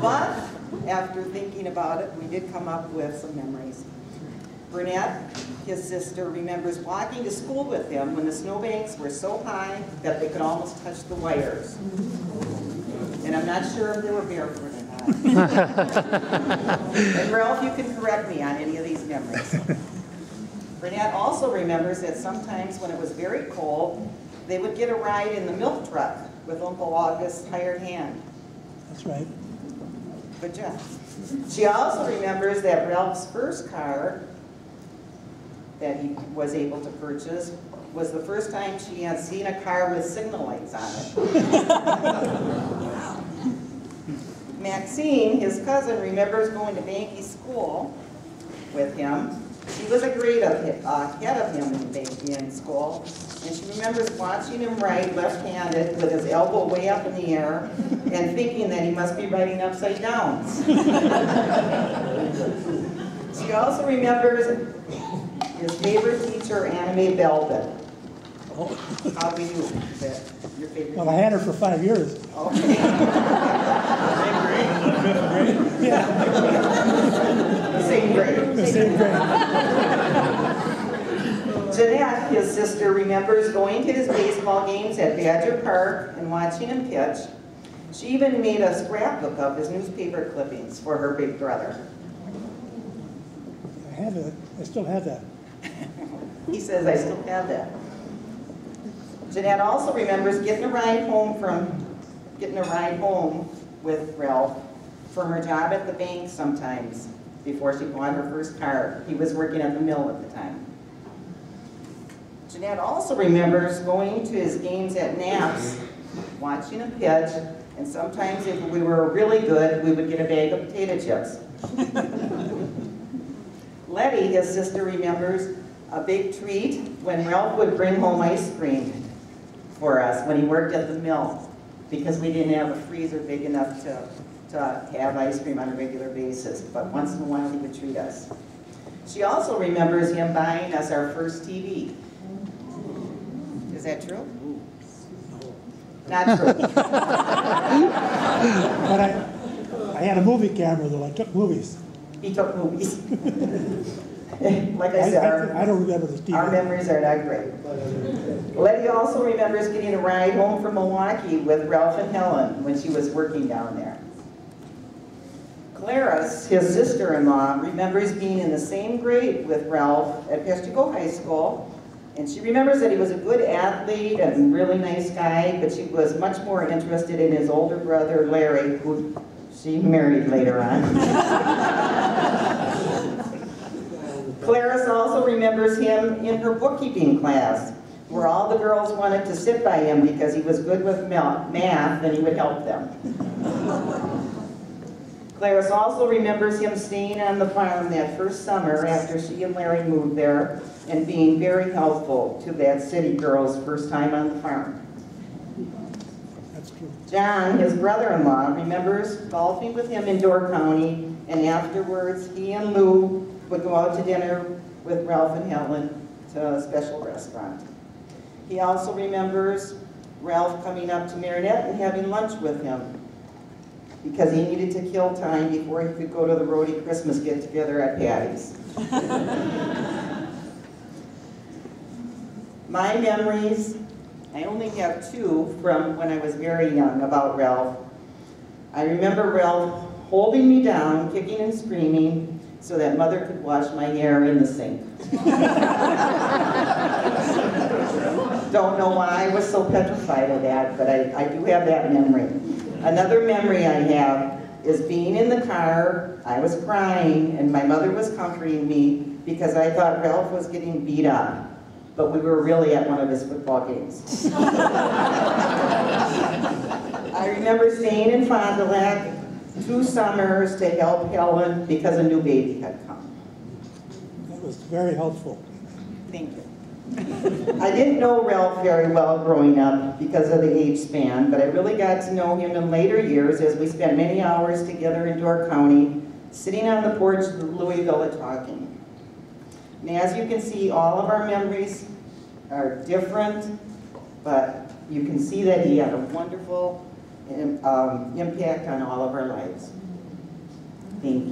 But after thinking about it, we did come up with some memories. Burnett, his sister, remembers walking to school with him when the snowbanks were so high that they could almost touch the wires. And I'm not sure if they were barefoot or not. And Ralph, you can correct me on any of these memories. Burnett also remembers that sometimes when it was very cold, they would get a ride in the milk truck with Uncle August's hired hand. That's right. Good job. She also remembers that Ralph's first car that he was able to purchase was the first time she had seen a car with signal lights on it. Maxine, his cousin, remembers going to Banky's school with him. She was a grade ahead of him in school, and she remembers watching him write left-handed with his elbow way up in the air and thinking that he must be writing upside down. She also remembers his favorite teacher, Anna Mae Belbin. How do we do that? Your favorite? Well, I had her for 5 years. Okay. Yeah. Same grade. Same grade. Jeanette, his sister, remembers going to his baseball games at Badger Park and watching him pitch. She even made a scrapbook of his newspaper clippings for her big brother. I have it. I still have that. He says, I still have that. Jeanette also remembers getting a ride home with Ralph from her job at the bank sometimes before she bought her first car. He was working at the mill at the time. Jeanette also remembers going to his games at Knapp's, watching him pitch, and sometimes if we were really good, we would get a bag of potato chips. Letty, his sister, remembers a big treat when Ralph would bring home ice cream for us when he worked at the mill, because we didn't have a freezer big enough to have ice cream on a regular basis, but once in a while he would treat us. She also remembers him buying us our first TV. Is that true? Not true. But I had a movie camera, though. I took movies. He took movies. Like I said, I don't remember the TV. Our memories are not great. Letty also remembers getting a ride home from Milwaukee with Ralph and Helen when she was working down there. Clarice, his sister-in-law, remembers being in the same grade with Ralph at Peshtigo High School, and she remembers that he was a good athlete and really nice guy, but she was much more interested in his older brother, Larry, who she married later on. Clarice also remembers him in her bookkeeping class, where all the girls wanted to sit by him because he was good with math and he would help them. Clarice also remembers him staying on the farm that first summer after she and Larry moved there and being very helpful to that city girl's first time on the farm. That's true. John, his brother-in-law, remembers golfing with him in Door County, and afterwards he and Lou would go out to dinner with Ralph and Helen to a special restaurant. He also remembers Ralph coming up to Marinette and having lunch with him because he needed to kill time before he could go to the Rohde Christmas get-together at Patty's. My memories, I only have two from when I was very young about Ralph. I remember Ralph holding me down, kicking and screaming, so that Mother could wash my hair in the sink. Don't know why I was so petrified of that, but I do have that memory. Another memory I have is being in the car, I was crying, and my mother was comforting me because I thought Ralph was getting beat up, but we were really at one of his football games. I remember staying in Fond du Lac 2 summers to help Helen because a new baby had come. That was very helpful. Thank you. I didn't know Ralph very well growing up because of the age span, but I really got to know him in later years as we spent many hours together in Door County, sitting on the porch of Louisville and talking. And as you can see, all of our memories are different, but you can see that he had a wonderful impact on all of our lives. Thank you.